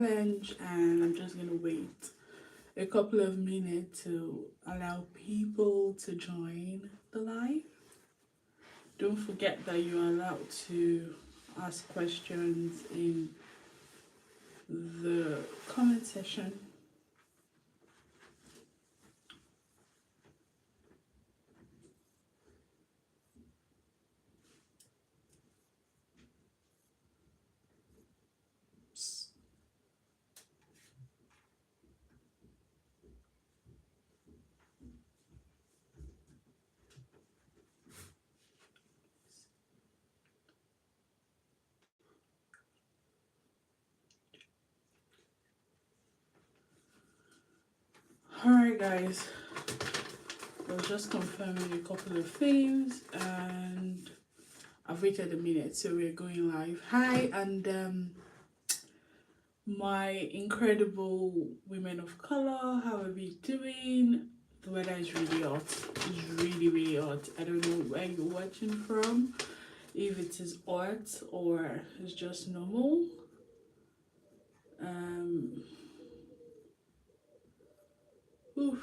challenge, and I'm just gonna wait a couple of minutes to allow people to join the live. Don't forget that you are allowed to ask questions in the comment section. Alright, guys, I was just confirming a couple of things and I've waited a minute, so we're going live. Hi, and my incredible women of color, how are we doing? The weather is really hot. It's really, really hot. I don't know where you're watching from, if it is hot or it's just normal. Um, oof.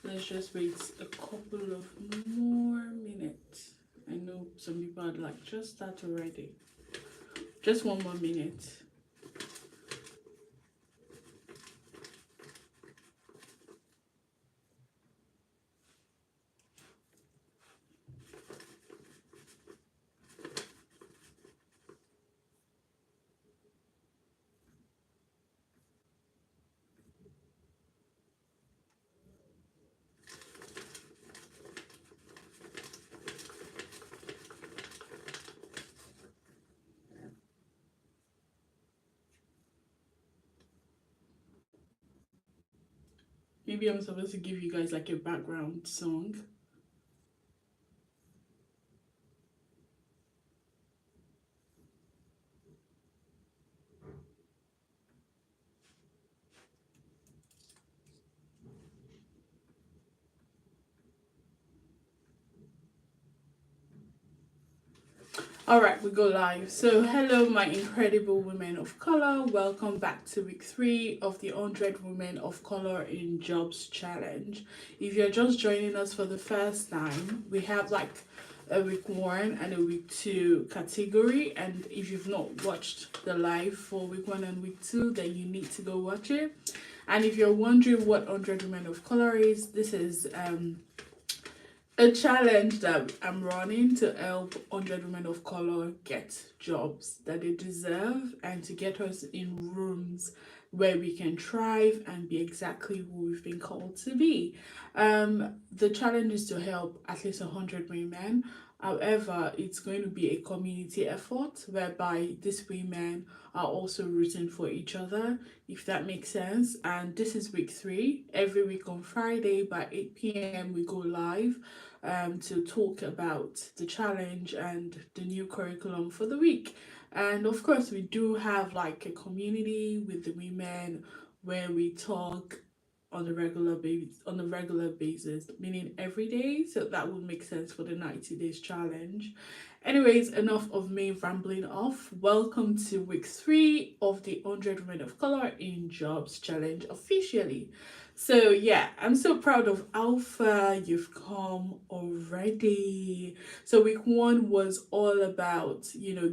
Let's just wait a couple of more minutes. I know some people are like, just start already. Just one more minute. Maybe I'm supposed to give you guys like a background song. All right, we go live. So, hello, my incredible women of color. Welcome back to week 3 of the 100 Women of Color in Jobs Challenge. If you're just joining us for the first time, we have like a week 1 and a week 2 category. And if you've not watched the live for week 1 and week 2, then you need to go watch it. And if you're wondering what 100 Women of Color is, this is a challenge that I'm running to help 100 women of color get jobs that they deserve and to get us in rooms where we can thrive and be exactly who we've been called to be. The challenge is to help at least 100 women. However, it's going to be a community effort whereby these women are also rooting for each other, if that makes sense. And this is week 3. Every week on Friday by 8 p.m. we go live to talk about the challenge and the new curriculum for the week. And of course, we do have like a community with the women where we talk on a regular basis, meaning every day. So that would make sense for the 90 days challenge. Anyways, enough of me rambling off. Welcome to week 3 of the 100 Women of Color in Jobs Challenge officially. So yeah, I'm so proud of how far you've come already. So week 1 was all about,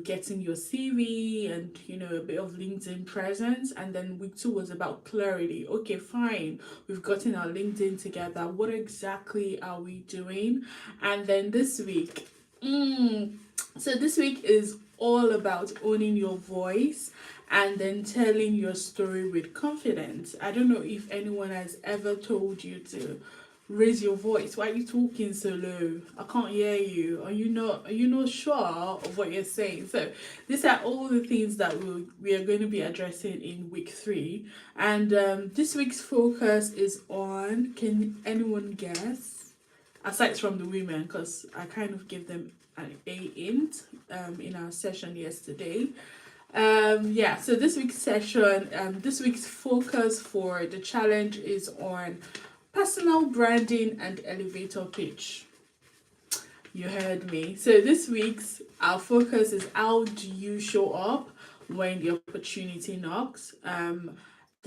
getting your CV and, a bit of LinkedIn presence. And then week 2 was about clarity. Okay, fine. We've gotten our LinkedIn together. What exactly are we doing? And then this week, so this week is all about owning your voice and then telling your story with confidence. I don't know if anyone has ever told you to raise your voice. Why are you talking so low? I can't hear you. Are you not sure of what you're saying? So these are all the things that we are going to be addressing in week 3. And this week's focus is on, can anyone guess? Aside from the women, because I kind of gave them an A int in our session yesterday. So this week's session, this week's focus for the challenge is on personal branding and elevator pitch. You heard me. So this week's our focus is, how do you show up when the opportunity knocks.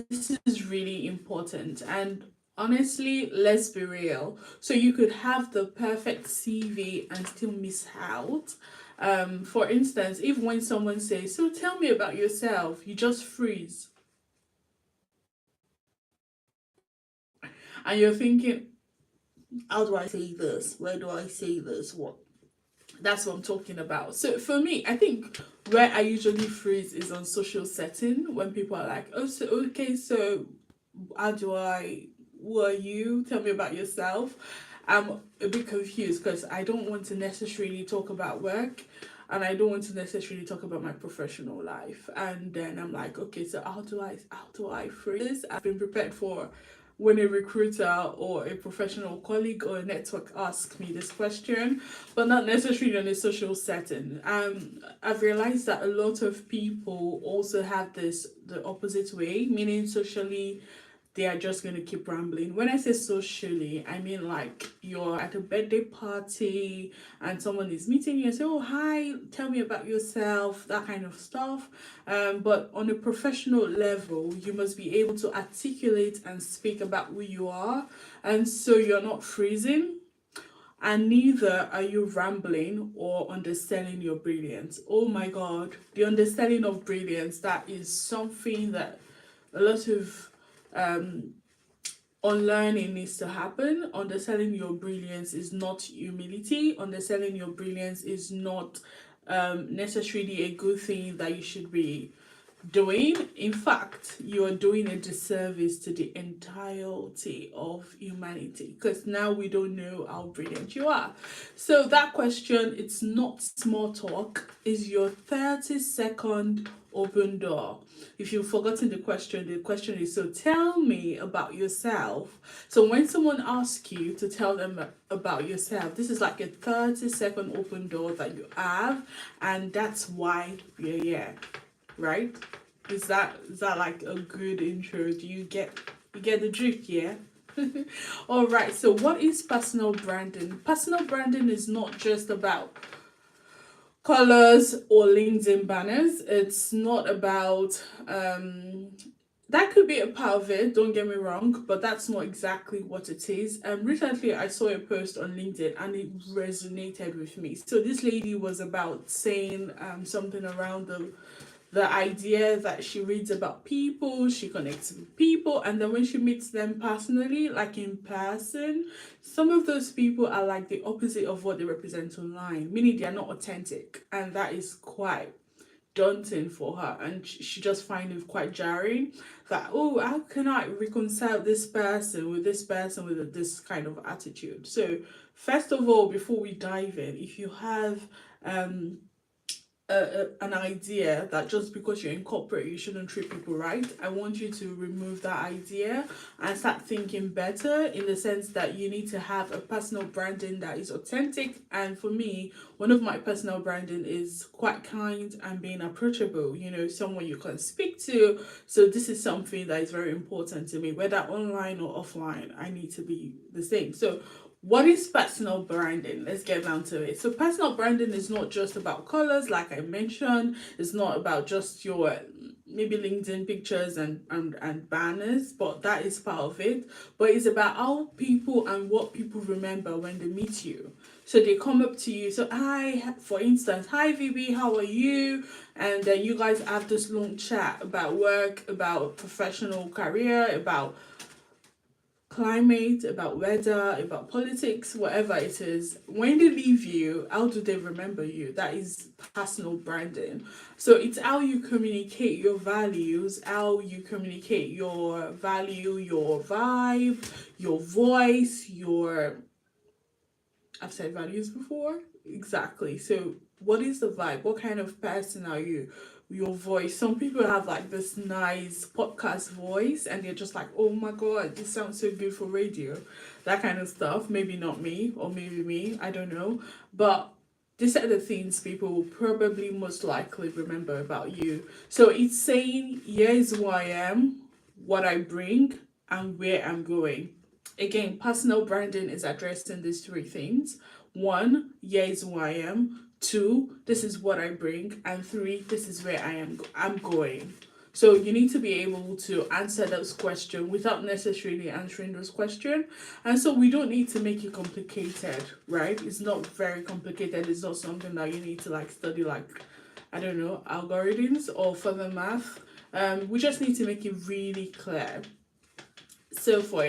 This is really important. And honestly, let's be real. So you could have the perfect CV and still miss out. For instance, if when someone says, "So tell me about yourself," you just freeze and you're thinking, "How do I say this? Where do I say this? What?" That's what I'm talking about. So for me, I think where I usually freeze is on social setting when people are like, "Oh, so okay, so how do I? Who are you? Tell me about yourself." I'm a bit confused because I don't want to necessarily talk about work, and I don't want to necessarily talk about my professional life. And then I'm like, okay, so how do I phrase this? I've been prepared for when a recruiter or a professional colleague or a network asks me this question, but not necessarily in a social setting. I've realized that a lot of people also have this the opposite way, meaning socially they are just going to keep rambling. When I say socially, I mean like you're at a birthday party and someone is meeting you and say, "Oh, hi, tell me about yourself," that kind of stuff. But on a professional level, you must be able to articulate and speak about who you are. And so you're not freezing. And neither are you rambling or underselling your brilliance. Oh my god, the underselling of brilliance, that is something that a lot of um, unlearning needs to happen. Underselling your brilliance is not humility. Underselling your brilliance is not necessarily a good thing that you should be doing. In fact, you are doing a disservice to the entirety of humanity because now we don't know how brilliant you are. So that question, it's not small talk, is your 30-second open door. If you've forgotten the question is, so tell me about yourself. So when someone asks you to tell them about yourself, this is like a 30-second open door that you have, and that's why we're here, right? Is that like a good intro? Do you get the drift? Yeah. All right. So what is personal branding? Personal branding is not just about colors or LinkedIn banners. It's not about that could be a part of it, don't get me wrong, but that's not exactly what it is. Recently I saw a post on LinkedIn and it resonated with me. So this lady was about saying something around the idea that she reads about people, she connects with people, and then when she meets them personally, like in person, some of those people are like the opposite of what they represent online, meaning they are not authentic, and that is quite daunting for her. And she just finds it quite jarring that, oh, how can I reconcile this person with this kind of attitude? So first of all, before we dive in, if you have um an idea that just because you're in corporate you shouldn't treat people right, I want you to remove that idea and start thinking better, in the sense that you need to have a personal branding that is authentic. And for me, one of my personal branding is quite kind and being approachable, someone you can speak to. So this is something that is very important to me, whether online or offline. I need to be the same. So what is personal branding? Let's get down to it. So personal branding is not just about colors, like I mentioned. It's not about just your maybe LinkedIn pictures and banners, but that is part of it. But it's about how people and what people remember when they meet you. So they come up to you. So hi, for instance, "Hi VB, how are you?" And then you guys have this long chat about work, about professional career, about climate, about weather, about politics, whatever it is. When they leave you, how do they remember you? That is personal branding. So it's how you communicate your values, how you communicate your value, your vibe, your voice, your I've said values before. Exactly. So, what is the vibe? What kind of person are you? Your voice. Some people have like this nice podcast voice and they're just like, "Oh my god, this sounds so good for radio." That kind of stuff. Maybe not me, or maybe me. I don't know. But these are the things people will probably most likely remember about you. So, it's saying, "Here's who I am, what I bring, and where I'm going." Again, personal branding is addressing these three things. One, here is who I am. 2, this is what I bring, and 3, this is where I'm going. So you need to be able to answer those questions without necessarily answering those questions. And so we don't need to make it complicated, right? It's not very complicated. It's not something that you need to like study like, I don't know, algorithms or further math. We just need to make it really clear. So for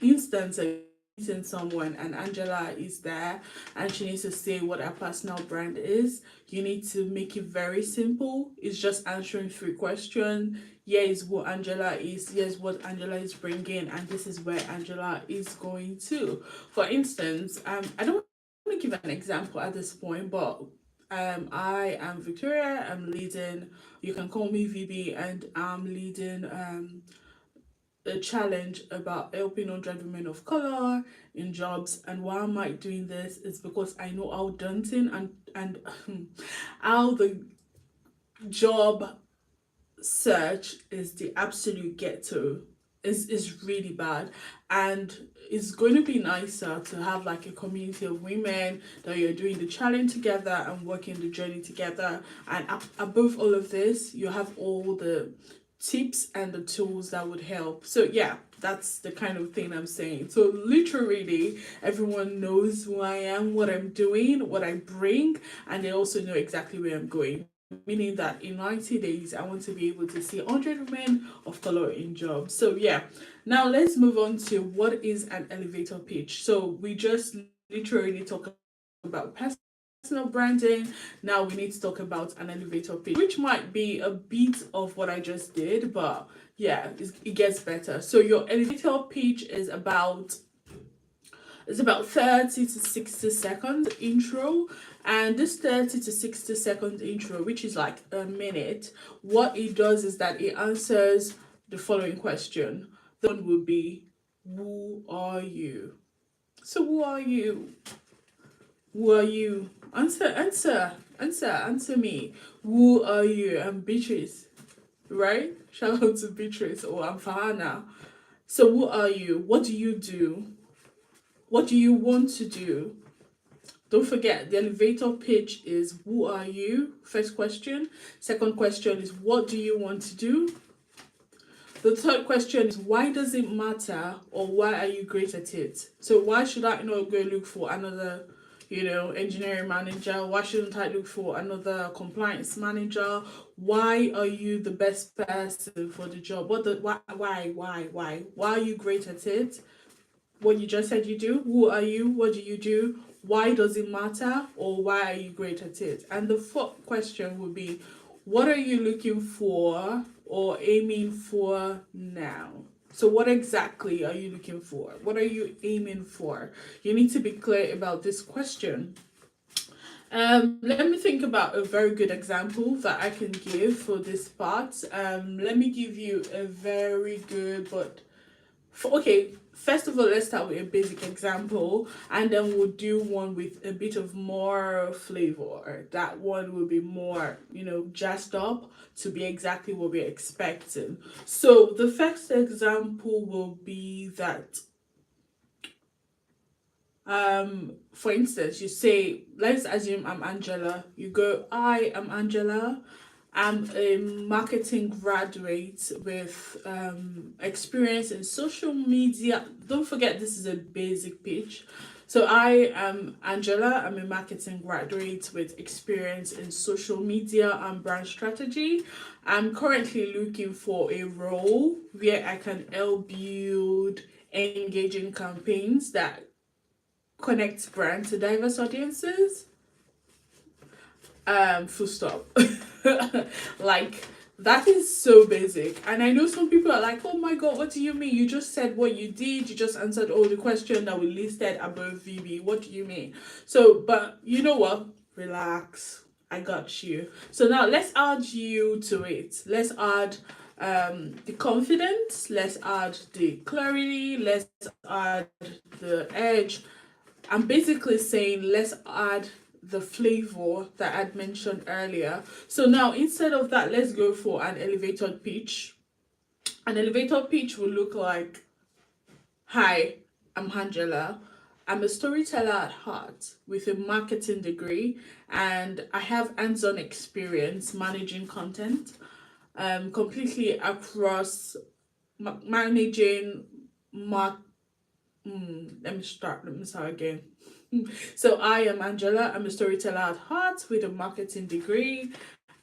instance, meeting someone and Angela is there and she needs to say what her personal brand is, you need to make it very simple. It's just answering 3 questions. Here's what Angela is, here's what Angela is bringing, and this is where Angela is going to. For instance, I don't want to give an example at this point, but I am Victoria. I'm leading, you can call me VB, and I'm leading a challenge about helping 100 women of color in jobs. And why am I doing this? Is because I know how daunting and how the job search is the absolute ghetto. Is really bad, and it's going to be nicer to have like a community of women that you're doing the challenge together and working the journey together. And above all of this, you have all the tips and the tools that would help. So yeah, that's the kind of thing I'm saying. So literally everyone knows who I am, what I'm doing, what I bring, and they also know exactly where I'm going. Meaning that in 90 days I want to be able to see 100 women of color in jobs. So yeah, now let's move on to what is an elevator pitch. So we just literally talk about personal branding. Now we need to talk about an elevator pitch, which might be a bit of what I just did, but yeah, it gets better. So your elevator pitch is about 30 to 60 seconds intro, and this 30 to 60 second intro, which is like a minute, what it does is that it answers the following question. The one will be, who are you? So who are you? Who are you? Answer me. Who are you? I'm Beatrice, right? Shout out to Beatrice, or I'm Fahana. So who are you? What do you do? What do you want to do? Don't forget, the elevator pitch is who are you? First question. Second question is what do you want to do? The third question is why does it matter, or why are you great at it? So why should I not go look for another, engineering manager? Why shouldn't I look for another compliance manager? Why are you the best person for the job? Why are you great at it? What you just said you do. Who are you? What do you do? Why does it matter? Or why are you great at it? And the fourth question would be, what are you looking for or aiming for now? So what exactly are you looking for? What are you aiming for? You need to be clear about this question. Let me think about a very good example that I can give for this part. Let me give you a very good, okay, first of all, let's start with a basic example, and then we'll do one with a bit of more flavor. That one will be more, jazzed up to be exactly what we're expecting. So the first example will be that, for instance, you say, let's assume I'm Angela. You go, I am Angela. I'm a marketing graduate with experience in social media. Don't forget, this is a basic pitch. So I am Angela. I'm a marketing graduate with experience in social media and brand strategy. I'm currently looking for a role where I can help build engaging campaigns that connect brand to diverse audiences. Full stop. Like, that is so basic, and I know some people are like, oh my god, what do you mean? You just said what you did, you just answered all the questions that we listed above, VB. What do you mean? So, but you know what, relax, I got you. So now let's add you to it. Let's add the confidence, let's add the clarity, let's add the edge. I'm basically saying let's add the flavor that I'd mentioned earlier. So now instead of that, let's go for an elevator pitch. An elevator pitch will look like, hi, I'm Angela. I'm a storyteller at heart with a marketing degree, and I have hands-on experience managing content completely across managing mark. Let me start again. So I am Angela. I'm a storyteller at heart with a marketing degree,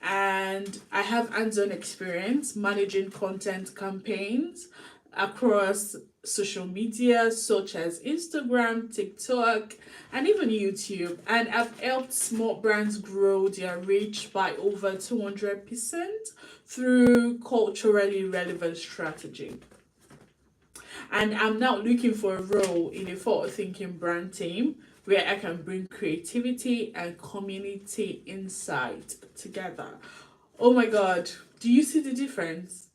and I have hands-on experience managing content campaigns across social media such as Instagram, TikTok, and even YouTube. And I've helped small brands grow their reach by over 200% through culturally relevant strategy. And I'm now looking for a role in a forward thinking brand team where I can bring creativity and community insight together. Oh my god, do you see the difference?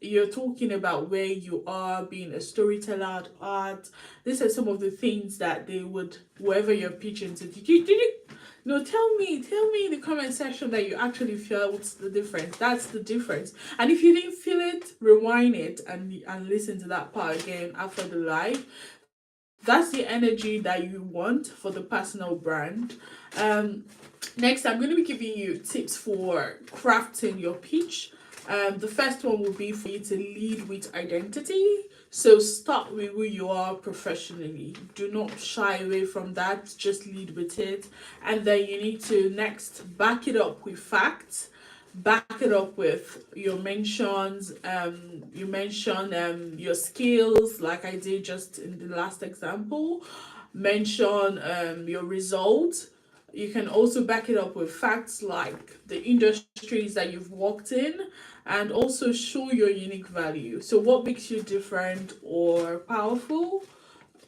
You're talking about where you are being a storyteller at art. These are some of the things that they would, whoever you're pitching to, did you no, tell me in the comment section that you actually felt the difference. That's the difference. And if you didn't feel it, rewind it and listen to that part again after the live. That's the energy that you want for the personal brand. Um, Next, I'm going to be giving you tips for crafting your pitch. The first one will be for you to lead with identity. So start with who you are professionally. Do not shy away from that. Just lead with it. And then you need to next back it up with facts. Back it up with your mentions. You mention your skills, like I did just in the last example. Mention your results. You can also back it up with facts like the industries that you've worked in, and also show your unique value. So, what makes you different or powerful?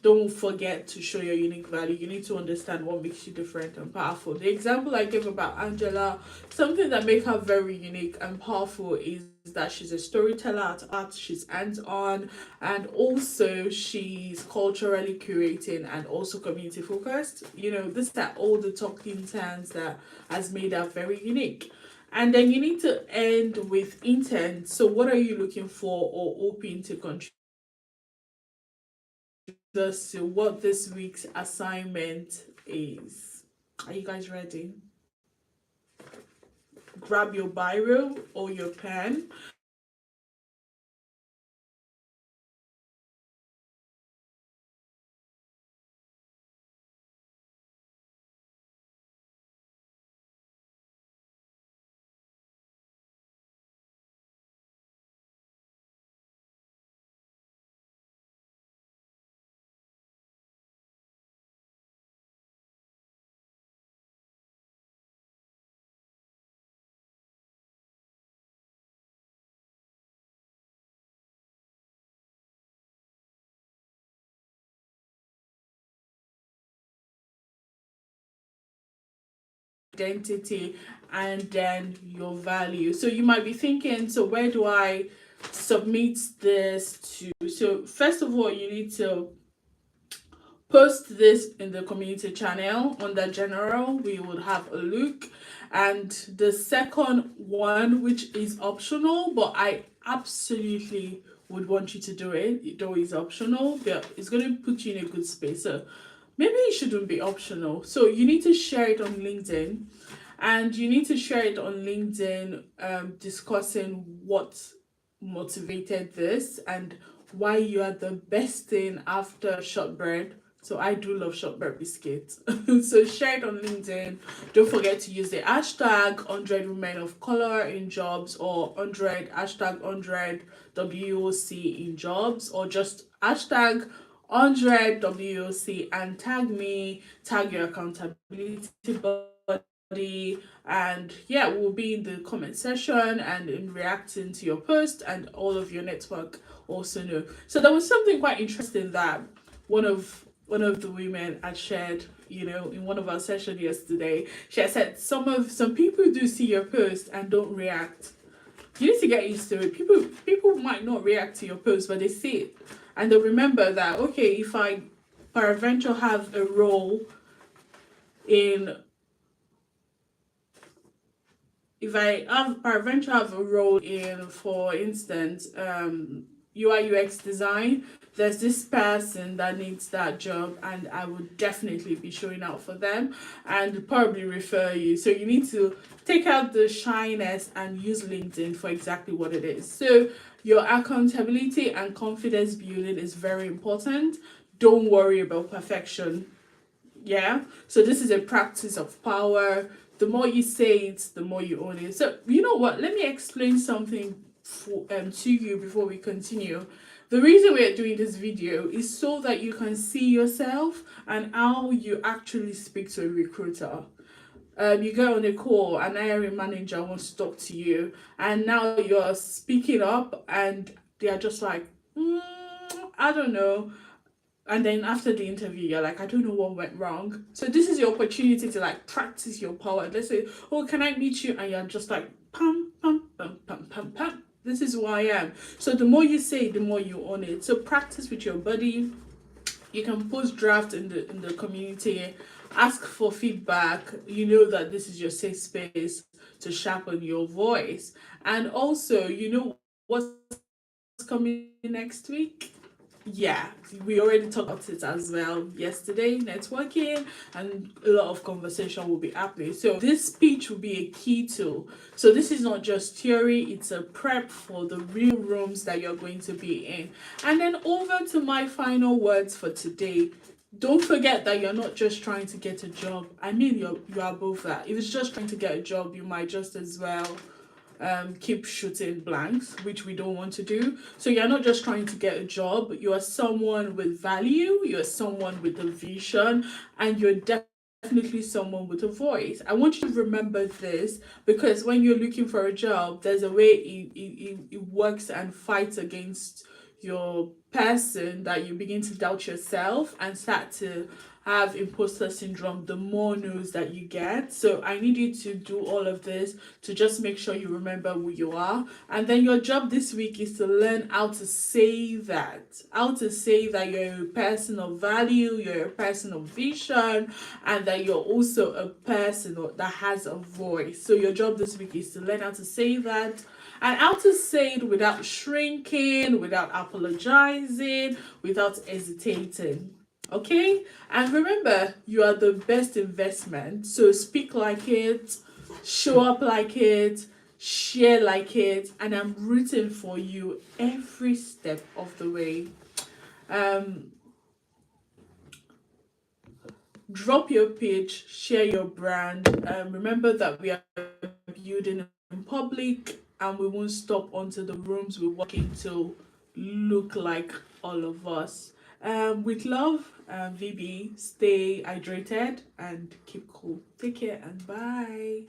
Don't forget to show your unique value. You need to understand what makes you different and powerful. The example I gave about Angela, something that makes her very unique and powerful is that she's a storyteller at art, she's hands-on, and also she's culturally curating and also community focused. You know, these are all the talking terms that has made her very unique. And then you need to end with intent. So what are you looking for or hoping to contribute to what this week's assignment is? Are you guys ready? Grab your biro or your pen. Identity, and then your value. So you might be thinking, so where do I submit this to? So first of all, you need to post this in the community channel under general. We would have a look. And the second one, which is optional, but I absolutely would want you to do it, though it's optional, but it's going to put you in a good space. So maybe it shouldn't be optional. So you need to share it on LinkedIn, and you need to share it on LinkedIn, discussing what motivated this and why you are the best thing after shortbread. So I do love shortbread biscuits. So share it on LinkedIn. Don't forget to use the hashtag 100 women of color in jobs, or 100 hashtag 100 WOC in jobs, or just hashtag 100 WOC and tag me, tag your accountability body, and yeah, we'll be in the comment section and in reacting to your post, and all of your network also know. So there was something quite interesting that one of the women had shared, you know, in one of our sessions yesterday. She had said some people do see your post and don't react. You need to get used to it. People might not react to your post, but they see it and they remember that, okay, if I peradventure have a role in if I have peradventure have a role in, for instance, UI UX design, there's this person that needs that job, and I would definitely be showing out for them and probably refer you. So you need to take out the shyness and use LinkedIn for exactly what it is. So your accountability and confidence building is very important. Don't worry about perfection. Yeah. So this is a practice of power. The more you say it, the more you own it. So you know what? Let me explain something to you before we continue. The reason we're doing this video is so that you can see yourself and how you actually speak to a recruiter. You go on a call, an hiring manager wants to talk to you, and now you're speaking up, and they're just like, I don't know. And then after the interview, you're like, I don't know what went wrong. So this is your opportunity to like practice your power. Let's say, oh, can I meet you? And you're just like, pam, pam, pam, pam, pam, pam. This is who I am. So the more you say, the more you own it. So practice with your buddy. You can post draft in the community, ask for feedback. You know that this is your safe space to sharpen your voice. And also, you know what's coming next week? Yeah, we already talked about it as well yesterday, networking, and a lot of conversation will be happening. So this speech will be a key tool. So this is not just theory, it's a prep for the real rooms that you're going to be in. And then over to my final words for today. Don't forget that you're not just trying to get a job. I mean, you're above that. If it's just trying to get a job, you might just as well keep shooting blanks, which we don't want to do. So you're not just trying to get a job, you are someone with value, you're someone with a vision, and you're definitely someone with a voice. I want you to remember this, because when you're looking for a job, there's a way it works and fights against your person, that you begin to doubt yourself and start to have imposter syndrome the more no's that you get. So I need you to do all of this to just make sure you remember who you are. And then your job this week is to learn how to say that. How to say that you're a person of value, you're a person of vision, and that you're also a person that has a voice. So your job this week is to learn how to say that, and how to say it without shrinking, without apologizing, without hesitating. Okay? And remember, you are the best investment. So speak like it, show up like it, share like it, and I'm rooting for you every step of the way. Drop your pitch, share your brand. Remember that we are building in public, and we won't stop until the rooms we walk into look like all of us. With love, VB, stay hydrated and keep cool. Take care and bye.